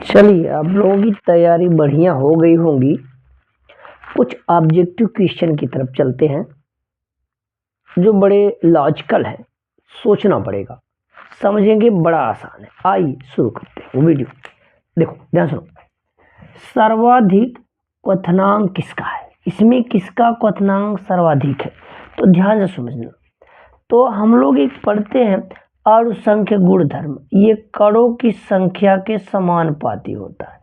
चलिए आप लोगों की तैयारी बढ़िया हो गई होंगी। कुछ ऑब्जेक्टिव क्वेश्चन की तरफ चलते हैं जो बड़े लॉजिकल है, सोचना पड़ेगा, समझेंगे बड़ा आसान है। आइए शुरू करते हैं वीडियो। देखो ध्यान सुनो, सर्वाधिक क्वथनांक किसका है, इसमें किसका क्वथनांक सर्वाधिक है, तो ध्यान से समझना। तो हम लोग एक पढ़ते हैं अणुसंख्य गुणधर्म, ये कणों की संख्या के समानुपाती होता है।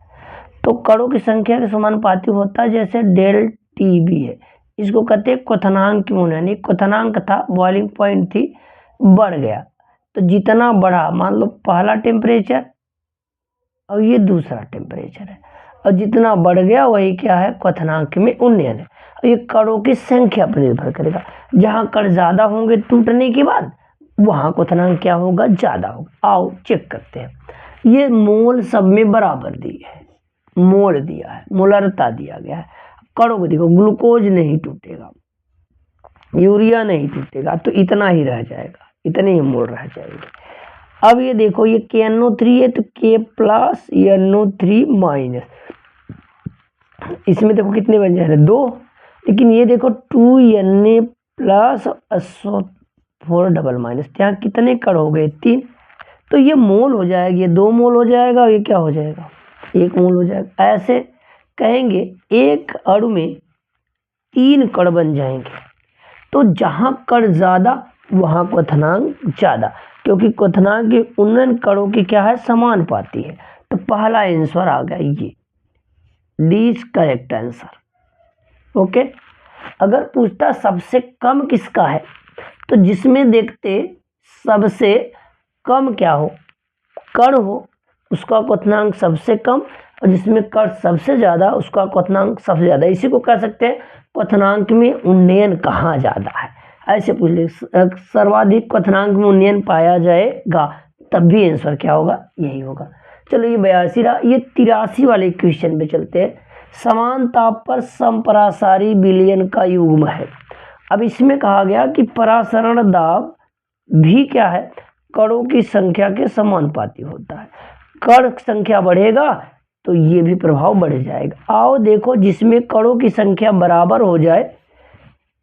तो कणों की संख्या के समानुपाती होता है, जैसे डेल टी बी है, इसको कहते हैं क्वथनांक की यानी क्वथनांक था, बॉइलिंग पॉइंट थी, बढ़ गया। तो जितना बढ़ा, मान लो पहला टेम्परेचर और ये दूसरा टेम्परेचर है, और जितना बढ़ गया वही क्या है, क्वथनांक में उन्नयन है। और ये कणों की संख्या पर निर्भर करेगा, जहाँ कण ज्यादा होंगे टूटने के बाद वहाँ क्वथनांक क्या होगा, ज्यादा होगा। आओ चेक करते हैं। ये मोल सब में बराबर दी है, मोल दिया है, मोलरता दिया गया है। कणों को देखो, ग्लूकोज नहीं टूटेगा, यूरिया नहीं टूटेगा, तो इतना ही रह जाएगा, इतने ही मोल रह जाएंगे। अब ये देखो, ये KNO3 है तो K प्लस NO3 माइनस, इसमें देखो कितने बन जाए, 2। लेकिन ये देखो 2Na plus SO4 double minus, यहाँ कितने कण हो गए, 3। तो ये मोल हो जाएगा, ये 2 मोल हो जाएगा, और ये क्या हो जाएगा, 1 मोल हो जाएगा। ऐसे कहेंगे एक अणु में 3 कण बन जाएंगे, तो जहां कण ज्यादा वहां क्वथनांक ज्यादा, क्योंकि क्वथनांक के उन्नयन कणों की क्या है, समानुपाती है। तो पहला आंसर आ गया, ये D is correct answer. Okay. अगर पूछता सबसे कम किसका है, तो जिसमें देखते सबसे कम क्या हो, कण हो, उसका क्वथनांक सबसे कम, और जिसमें कण सबसे ज्यादा उसका क्वथनांक सबसे ज्यादा। इसी को कह सकते हैं क्वथनांक में उन्नयन कहाँ ज्यादा है। ऐसे पूछ ले, सर्वाधिक क्वथनांक में उन्नयन पाया जाएगा, तब भी आंसर क्या होगा, यही होगा। चलो ये 82 रहा। ये 83 वाले क्वेश्चन पे चलते हैं। समान ताप पर समपरासारी विलयन का युग्म है। अब इसमें कहा गया कि परासरण दाब भी क्या है, कणों की संख्या के समानुपाती होता है। कण संख्या बढ़ेगा तो ये भी प्रभाव बढ़ जाएगा। आओ देखो, जिसमें कणों की संख्या बराबर हो जाए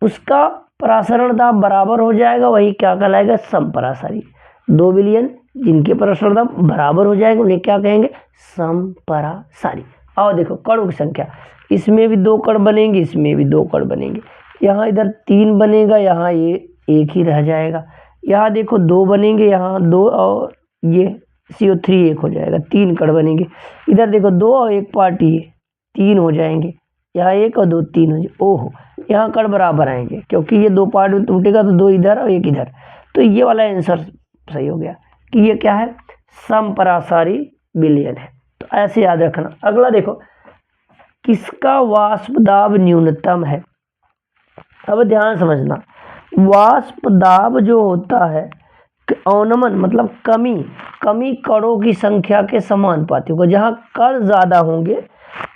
उसका परासरण दाब बराबर हो जाएगा, वही क्या कहलाएगा, समपरासारी। 2 विलयन जिनके परासरण दाब बराबर हो जाएगा उन्हें क्या कहेंगे, समपरासारी। आओ देखो, कणों की संख्या, इसमें भी 2 कण बनेंगे, इसमें भी 2 कण बनेंगे, यहाँ इधर 3 बनेगा, यहाँ ये 1 ही रह जाएगा। यहाँ देखो 2 बनेंगे, यहाँ 2, और ये CO3 1 हो जाएगा, 3 कण बनेंगे। इधर देखो 2 और 1 पार्ट, ये 3 हो जाएंगे, यहाँ 1 और 2 3 हो जाए। ओहो, यहाँ कण बराबर आएंगे, क्योंकि ये 2 पार्ट में टूटेगा तो 2 इधर और 1 इधर। तो ये वाला आंसर सही हो गया कि ये क्या है, समपरासारी विलयन है। तो ऐसे याद रखना। अगला देखो, किसका वाष्प दाब न्यूनतम है। अब ध्यान समझना, वाष्प दाब जो होता है, अवनमन मतलब कमी, कमी कणों की संख्या के समानुपाती होगा। जहाँ कण ज्यादा होंगे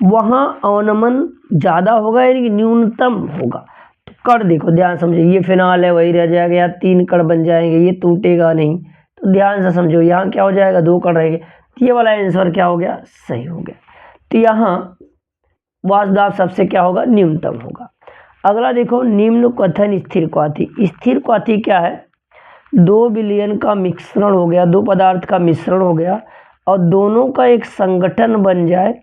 वहाँ अवनमन ज्यादा होगा, यानी कि न्यूनतम होगा। तो कण देखो, ध्यान समझो, ये फिनाल है वही रह जाएगा, यहाँ 3 कण बन जाएंगे, ये टूटेगा नहीं। तो ध्यान से समझो, यहाँ क्या हो जाएगा, 2 कण रहेंगे। तो ये वाला आंसर क्या हो गया, सही हो गया। तो यहाँ वाष्प दाब सबसे क्या होगा, न्यूनतम होगा। अगला देखो, निम्न कथन स्थिर क्वाथी। स्थिर क्वाथी क्या है, 2 विलयन का मिश्रण हो गया, 2 पदार्थ का मिश्रण हो गया, और दोनों का एक संगठन बन जाए,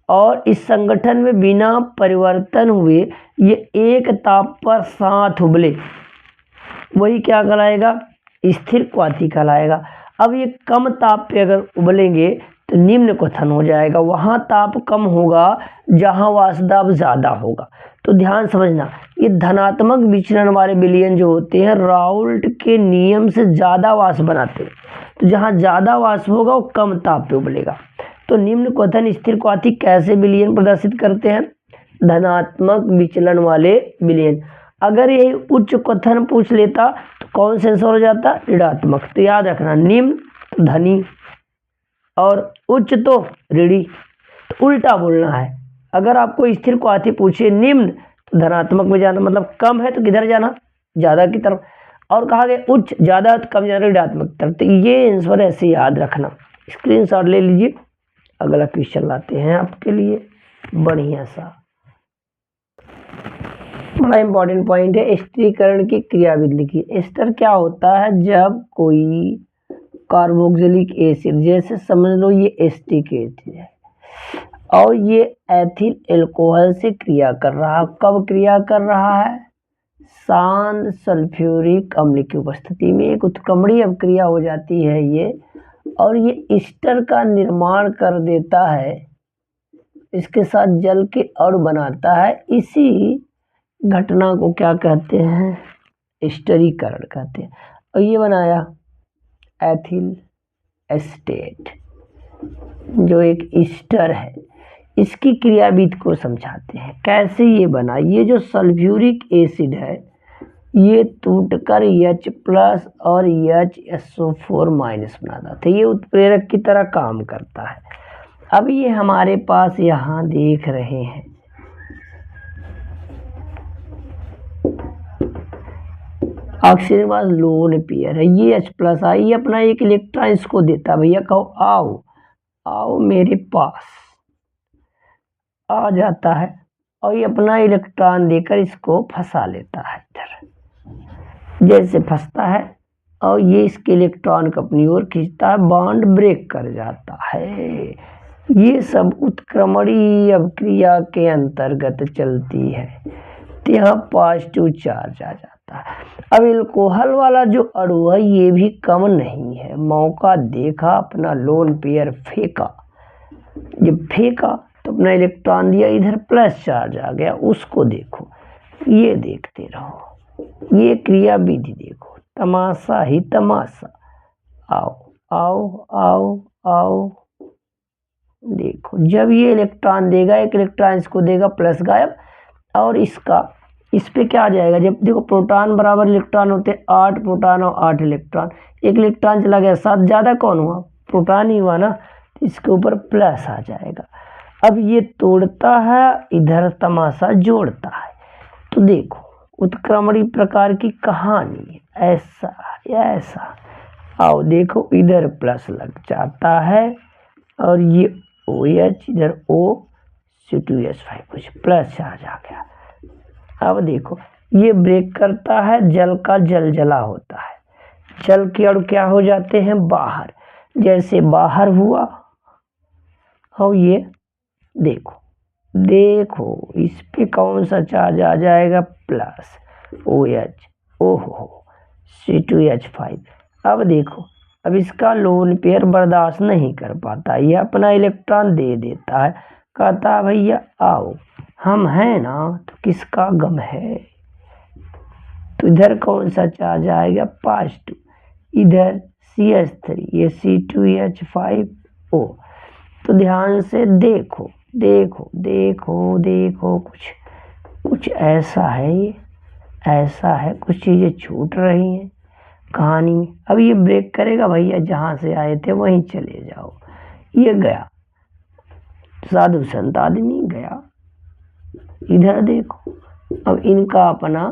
और इस संगठन में बिना परिवर्तन हुए ये एक ताप पर साथ उबले, वही क्या कहलाएगा, स्थिर क्वाथी कहलाएगा। अब ये कम ताप पे अगर उबलेंगे तो निम्न क्वथन हो जाएगा, वहां ताप कम होगा जहां वाष्प दाब ज्यादा होगा। तो ध्यान समझना, ये धनात्मक विचलन वाले विलयन जो होते हैं राउल्ट के नियम से ज्यादा वाष्प बनाते हैं। तो जहां ज्यादा वाष्प होगा वो कम ताप पे उबलेगा। तो निम्न क्वथन स्थिर क्वाथी कैसे विलयन प्रदर्शित करते हैं, धनात्मक विचलन वाले विलयन। अगर यही उच्च क्वथन पूछ लेता तो कौन सा आंसर हो जाता, ऋणात्मक। तो याद रखना, निम्न तो धनी और उच्च तो ऋणी, तो उल्टा बोलना है। अगर आपको स्थिर क्वाथी पूछे निम्न तो धनात्मक में जाना, मतलब कम है तो किधर जाना, ज्यादा की तरफ, और कहा गया उच्च ज्यादा तो कम जाना, ऋणात्मक तरफ। तो ये आंसर ऐसे याद रखना, स्क्रीनशॉट ले लीजिए। अगला क्वेश्चन लाते हैं आपके लिए बढ़िया सा, बड़ा इंपॉर्टेंट पॉइंट है। स्थिरीकरण की क्रियाविधि लिखिए। एस्टर क्या होता है, जब कोई कार्बोक्सिलिक एसिड, जैसे समझ लो ये एसिटिक एसिड है और ये एथिल एल्कोहल से क्रिया कर रहा है। कब क्रिया कर रहा है? शांत सल्फ्यूरिक अम्ल की उपस्थिति में एक उत्क्रमणीय अभिक्रिया हो जाती है ये, और ये ईस्टर का निर्माण कर देता है, इसके साथ जल के अणु बनाता है। इसी घटना को क्या कहते हैं? स्टरीकरण कहते हैं। और ये बनाया एथिल एस्टेट, जो एक ईस्टर है। इसकी क्रियाविधि को समझाते हैं कैसे ये बना। ये जो सल्फ्यूरिक एसिड है ये टूटकर H+ और HSO4- बनाता था। ये उत्प्रेरक की तरह काम करता है। अब ये हमारे पास यहाँ देख रहे हैं ऑक्सीजन के पास लोन पेयर है, ये H+ आई अपना एक इलेक्ट्रॉन इसको देता है, भैया कहो आओ आओ मेरे पास, आ जाता है और ये अपना इलेक्ट्रॉन देकर इसको फंसा लेता है इधर। जैसे फंसता है और ये इसके इलेक्ट्रॉन को अपनी ओर खींचता है, बॉन्ड ब्रेक कर जाता है। ये सब उत्क्रमणीय अभिक्रिया के अंतर्गत चलती है, तो यहाँ पॉजिटिव चार्ज आ जाता है। अब एल्कोहल वाला जो अणु है ये भी कम नहीं है, मौका देखा, अपना लोन पेयर फेंका। जब फेंका तो अपना इलेक्ट्रॉन दिया, इधर प्लस चार्ज आ गया, उसको देखो, ये देखते रहो, ये क्रियाविधि देखो, तमाशा ही तमाशा। आओ आओ आओ आओ, देखो जब ये इलेक्ट्रॉन देगा, एक इलेक्ट्रॉन इसको देगा, प्लस गायब, और इसका इस पे क्या आ जाएगा? जब देखो प्रोटॉन बराबर इलेक्ट्रॉन होते हैं, 8 प्रोटॉन और 8 इलेक्ट्रॉन, एक इलेक्ट्रॉन चला गया, 7 ज़्यादा कौन हुआ? प्रोटॉन ही हुआ ना, इसके ऊपर प्लस आ जाएगा। अब ये तोड़ता है, इधर तमाशा जोड़ता है। तो देखो उत्क्रमणी प्रकार की कहानी ऐसा ऐसा। आओ देखो इधर प्लस लग जाता है और ये OH, इधर O2H5 कुछ प्लस चार्ज आ गया। अब देखो ये ब्रेक करता है, जल का जलजला होता है, जल के अणु क्या हो जाते हैं? बाहर। जैसे बाहर हुआ और ये देखो देखो इस पे कौन सा चार्ज आ जाएगा? प्लस OH, ओहो C2H5। अब देखो अब इसका लोन पेयर बर्दाश्त नहीं कर पाता, ये अपना इलेक्ट्रॉन दे देता है, कहता भैया आओ हम हैं ना, तो किसका गम है? तो इधर कौन सा चार्ज आएगा? पॉजिटिव, इधर CH3, ये C2H5O। तो ध्यान से देखो देखो देखो देखो, कुछ ऐसा है, ये ऐसा है, कुछ चीज़ें छूट रही हैं कहानी में। अब ये ब्रेक करेगा, भैया जहाँ से आए थे वहीं चले जाओ। ये गया, साधु संत आदमी गया। इधर देखो अब इनका अपना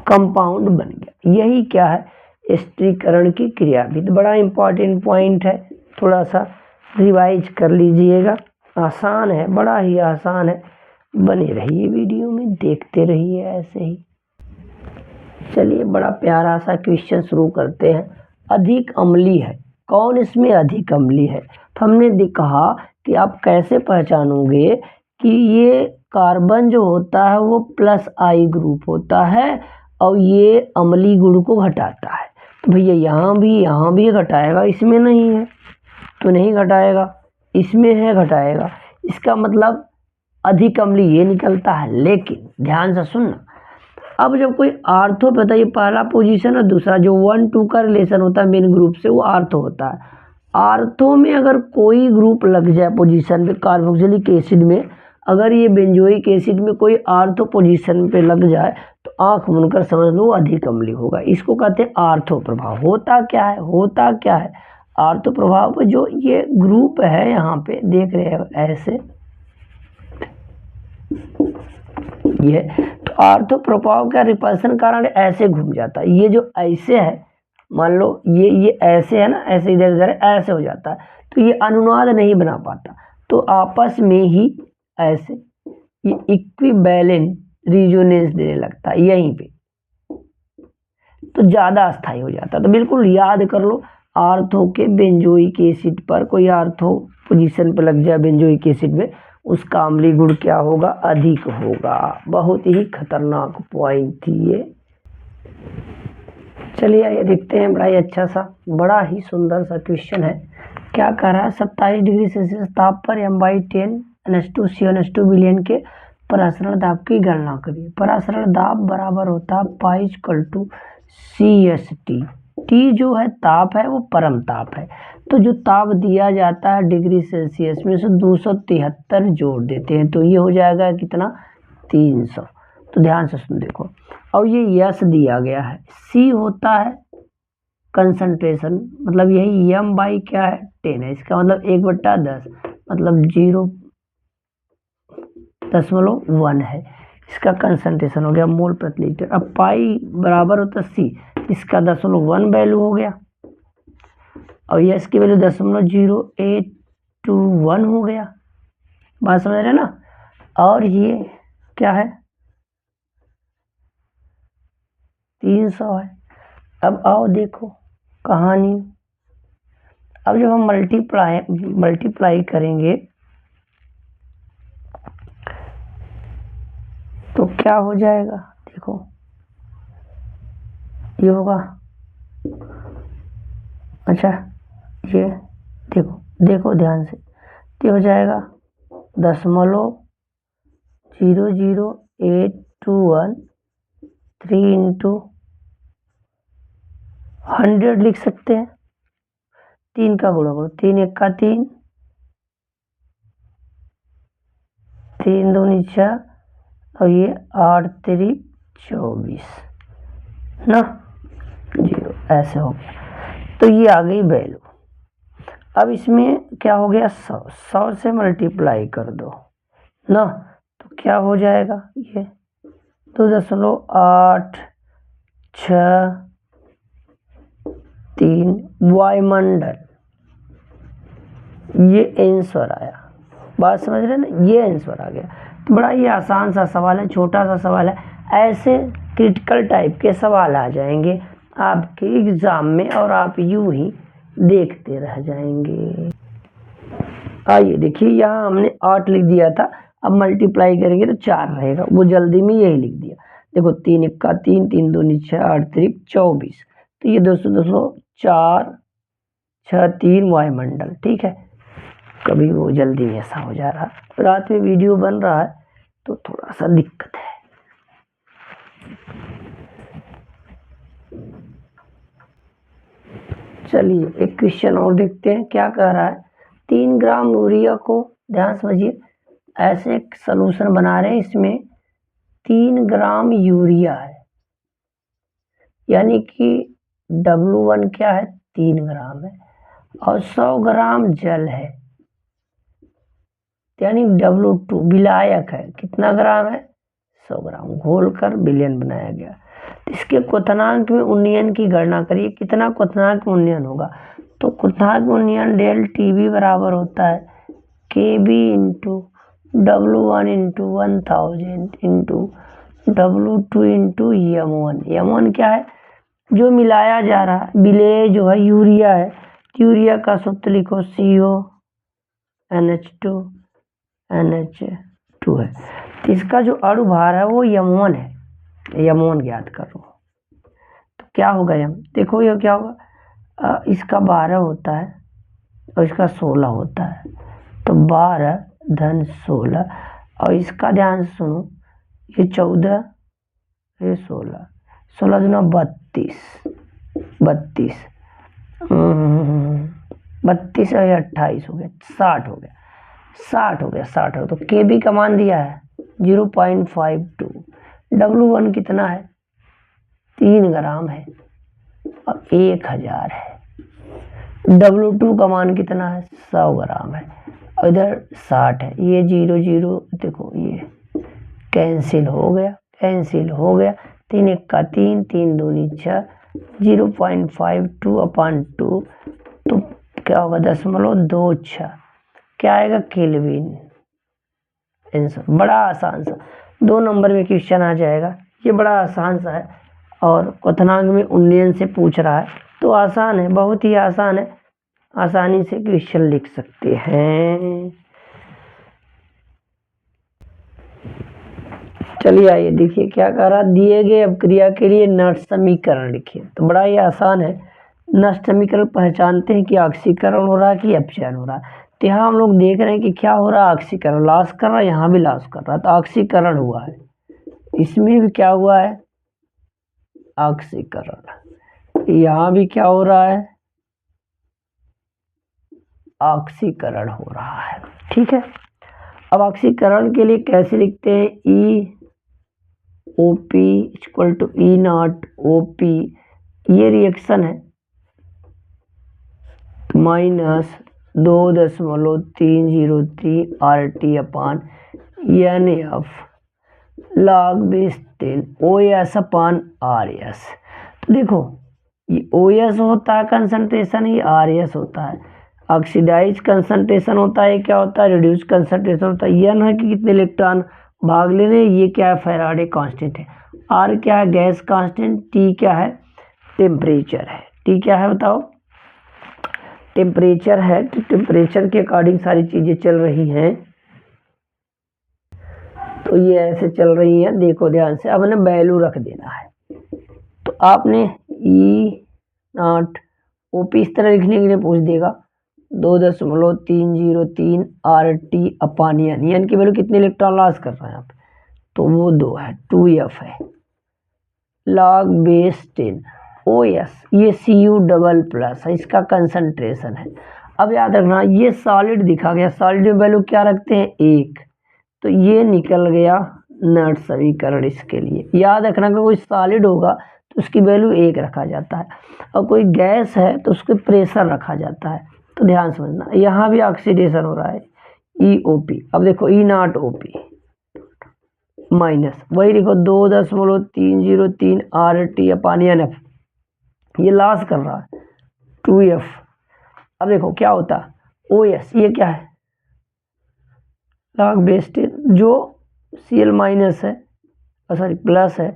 कंपाउंड बन गया। यही क्या है? स्थिरीकरण की क्रियाविधि। बड़ा इंपॉर्टेंट पॉइंट है, थोड़ा सा रिवाइज कर लीजिएगा। आसान है, बड़ा ही आसान है। बने रहिए वीडियो में, देखते रहिए ऐसे ही। चलिए बड़ा प्यारा सा क्वेश्चन शुरू करते हैं। अधिक अम्लीय है, कौन इसमें अधिक अम्लीय है? तो हमने कहा कि आप कैसे पहचानोगे कि ये कार्बन जो होता है वो +I ग्रुप होता है और ये अम्लीय गुण को घटाता है। तो भैया यहाँ भी घटाएगा, इसमें नहीं है तो नहीं घटाएगा, इसमें है घटाएगा। इसका मतलब अधिक अम्लीय ये निकलता है। लेकिन ध्यान से सुनना, अब जब कोई आर्थो पे होता है, ये पहला पोजीशन है, दूसरा जो 1-2 का रिलेशन होता है मेन ग्रुप से, वो आर्थो होता है। आर्थो में अगर कोई ग्रुप लग जाए पोजीशन पे, कार्बोक्सिलिक एसिड में अगर ये बेंजोइक एसिड में कोई आर्थो पोजीशन पे लग जाए तो आंख मूंदकर समझ लो अधिक अम्लीय होगा। इसको कहते हैं आर्थो प्रभाव। होता क्या है आर्थो प्रभाव पे? जो ये ग्रुप है यहाँ पे देख रहे हैं ऐसे, ये तो आर्थो प्रभाव का रिपल्सन कारण ऐसे घूम जाता है। ये जो ऐसे है मान लो ये ऐसे है ना, ऐसे इधर इधर ऐसे हो जाता है, तो ये अनुनाद नहीं बना पाता, तो आपस में ही ऐसे ये इक्विवेलेंट रिजोनेंस देने लगता है यहीं पे, तो ज़्यादा अस्थायी हो जाता है। तो बिल्कुल याद कर लो, आर्थो के बेंजोइक एसिड पर कोई आर्थो पोजीशन पर लग जाए बेंजोइक एसिड में, उसका अम्लीय गुण क्या होगा, अधिक होगा। बहुत ही खतरनाक पॉइंट थी ये। चलिए ये देखते हैं, बड़ा ही अच्छा सा, बड़ा ही सुंदर सा क्वेश्चन है। क्या कह रहा है, 27 डिग्री सेल्सियस ताप पर m/10 NH2CO विलयन के परासरण दाब की गणना करिए। परासरण दाब बराबर होता है π=CST। टी जो है ताप है, वो परम ताप है, तो जो ताप दिया जाता है डिग्री सेल्सियस में से 273 जोड़ देते हैं, तो ये हो जाएगा कितना, 300। तो ध्यान से सुन देखो, और ये यस दिया गया है, सी होता है कंसंट्रेशन, मतलब यही m बाई क्या है 10 है, इसका मतलब 1/10 मतलब 0.1 है, इसका कंसंट्रेशन हो गया मोल प्रति लीटर। अब पाई बराबर होता है सी, इसका 0.1 वैल्यू हो गया, और यस की वैल्यू 0.0821 हो गया। बात समझ रहे ना। और ये क्या है, 300 है। अब आओ देखो कहानी, अब जब हम मल्टीप्लाई करेंगे तो क्या हो जाएगा, देखो ये होगा, अच्छा ये देखो ध्यान से, ये हो जाएगा 0.00821 3 × 100 लिख सकते हैं। 3 का गुणा करो, 3 × 1 = 3, 3 × 2 = 6, और ये 8 × 3 = 24 ना, 0 ऐसे हो गया। तो ये आ गई वैल्यू। अब इसमें क्या हो गया, 100 से मल्टीप्लाई कर दो ना, तो क्या हो जाएगा, ये 2.863 वायुमंडल, ये आंसर आया। बात समझ रहे ना, ये आंसर आ गया। तो बड़ा ही आसान सा सवाल है, छोटा सा सवाल है, ऐसे क्रिटिकल टाइप के सवाल आ जाएंगे आपके एग्जाम में, और आप यूं ही देखते रह जाएंगे। आइए देखिए, यहाँ हमने 8 लिख दिया था, अब मल्टीप्लाई करेंगे तो 4 रहेगा, वो जल्दी में यही लिख दिया। देखो 3 × 1 = 3, 3 × 2 = 6, 8 × 3 = 24, तो ये 200 4 6 3 वायुमंडल, ठीक है। कभी वो जल्दी में ऐसा हो जा रहा, रात में वीडियो बन रहा है तो थोड़ा सा दिक्कत है। चलिए एक क्वेश्चन और देखते हैं, क्या कह रहा है, 3 ग्राम यूरिया को, ध्यान समझिए, ऐसे एक सलूशन बना रहे हैं, इसमें 3 ग्राम यूरिया है, यानी कि W1 क्या है, 3 ग्राम है, और 100 ग्राम जल है, यानी W2 विलायक है, कितना ग्राम है, 100 ग्राम, घोलकर विलयन बनाया गया। इसके क्वथनांक में उन्नयन की गणना करिए, कितना क्वथनांक में उन्नयन होगा, तो क्वथनांक उन्नयन डेल टीबी बराबर होता है KB × W1 × 1000 × W2 × M1। M1 क्या है, जो मिलाया जा रहा है, विलेय जो है यूरिया है, यूरिया का सूत्र लिखो CONH2NH2 है, तो इसका जो अणुभार है वो M1 है, M1 ज्ञात करो। तो क्या होगा M, देखो ये क्या होगा, इसका 12 होता है और इसका 16 होता है, तो 12 धन 16, और इसका ध्यान से सुनो, ये 14, ये 16, 16 दूना 32, 32 और 28 हो गया, 60 हो गया, 60 हो गया, 60 हो, तो KB का मान दिया है 0.52, W1 कितना है, 3 ग्राम है और 1000 है, W2 का मान कितना है, 100 ग्राम है, और इधर 60 है, ये 0 0 देखो ये कैंसिल हो गया, 3 × 1 = 3, 3 × 2 = 6, 0.52/2 तो क्या होगा 0.26 क्या आएगा केल्विन आंसर। बड़ा आसान सा 2 नंबर में क्वेश्चन आ जाएगा, ये बड़ा आसान सा है और क्वथनांक में उन्नयन से पूछ रहा है तो आसान है, बहुत ही आसान है, आसानी से क्वेश्चन लिख सकते हैं। चलिए आइए देखिए क्या कह रहा, दिए गए अपक्रिया के लिए नष्ट समीकरण लिखिए। तो बड़ा ही आसान है, नष्ट समीकरण पहचानते हैं कि ऑक्सीकरण हो रहा है कि अपचयन हो रहा है। तो यहाँ हम लोग देख रहे हैं कि क्या हो रहा है, ऑक्सीकरण लॉस कर रहा है, यहाँ भी लॉस कर रहा है तो ऑक्सीकरण हुआ है, इसमें भी क्या हुआ है ऑक्सीकरण, यहाँ भी क्या हो रहा है ऑक्सीकरण हो रहा है। ठीक है, अब ऑक्सीकरण के लिए कैसे लिखते हैं, E O P equal to E naught O P, ये रिएक्शन है -2.303 RT/NF log बेस 10 OS/RS। तो देखो ये OS होता है कंसंट्रेशन, ये RS होता है ऑक्सीडाइज कंसंट्रेशन होता है, क्या होता है रिड्यूस कंसंट्रेशन होता है। N है कि कितने इलेक्ट्रॉन भाग ले रहे हैं, ये क्या है फैराडे कांस्टेंट है। R क्या है गैस कांस्टेंट, T क्या है टेम्परेचर है, T क्या है बताओ टेम्परेचर है। तो टेम्परेचर के अकॉर्डिंग सारी चीजें चल रही हैं, तो ये ऐसे चल रही है, देखो ध्यान से। अब ना वैल्यू रख देना है, तो आपने ई नॉट ओ पी इस तरह लिखने के लिए पूछ देगा 2.303 RT/N की वैल्यू कितने इलेक्ट्रॉन लॉस कर रहे हैं आप, तो वो 2 है, 2F है log बेस 10 OS, ये Cu++ है, इसका कंसंट्रेशन है। अब याद रखना ये सॉलिड दिखा गया, सॉलिड में वैल्यू क्या रखते हैं 1, तो ये निकल गया नष्ट समीकरण। इसके लिए याद रखना कि कोई सॉलिड होगा तो उसकी वैल्यू 1 रखा जाता है, और कोई गैस है तो उसके प्रेशर रखा जाता है। तो ध्यान समझना, यहाँ भी ऑक्सीडेशन हो रहा है EOP। अब देखो ई नॉट OP माइनस वही देखो 2.303 RT/NF, ये लॉस कर रहा है 2F। अब देखो क्या होता OS, ये क्या है log बेस 10 जो Cl- है सॉरी प्लस है,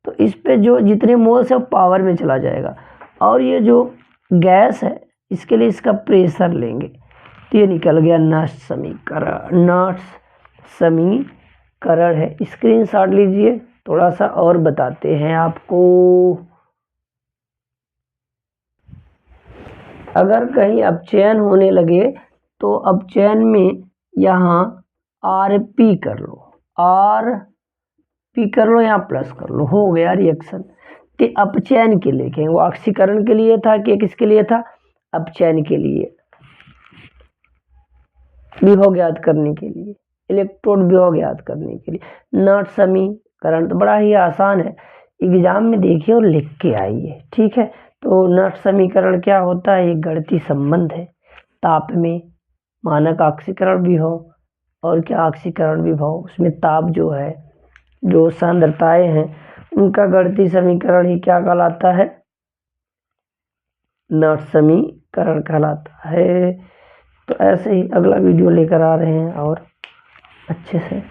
तो इस पे जो जितने मोल्स है वो पावर में चला जाएगा, और ये जो गैस है इसके लिए इसका प्रेशर लेंगे, तो ये निकल गया नष्ट समीकरण। नष्ट समीकरण है, स्क्रीनशॉट लीजिए। थोड़ा सा और बताते हैं आपको, अगर कहीं अपचयन होने लगे तो अपचयन में यहाँ RP कर लो, RP कर लो, यहाँ प्लस कर लो, हो गया रिएक्शन। तो अपचयन के लिए क्या, वो ऑक्सीकरण के लिए था कि किसके लिए था, अपचयन के लिए, विभव ज्ञात करने के लिए, इलेक्ट्रोड विभव ज्ञात करने के लिए। नष्ट समीकरण तो बड़ा ही आसान है, एग्जाम में देखिए और लिख के आइए। ठीक है, तो नष्ट समीकरण क्या होता है, एक गणितीय संबंध है ताप में मानक ऑक्सीकरण विभव और क्या ऑक्सीकरण विभव, उसमें ताप जो है जो सांद्रताएं हैं उनका गणितीय समीकरण ही क्या कहलाता है, नष्ट समीकरण कहलाता है। तो ऐसे ही अगला वीडियो लेकर आ रहे हैं और अच्छे से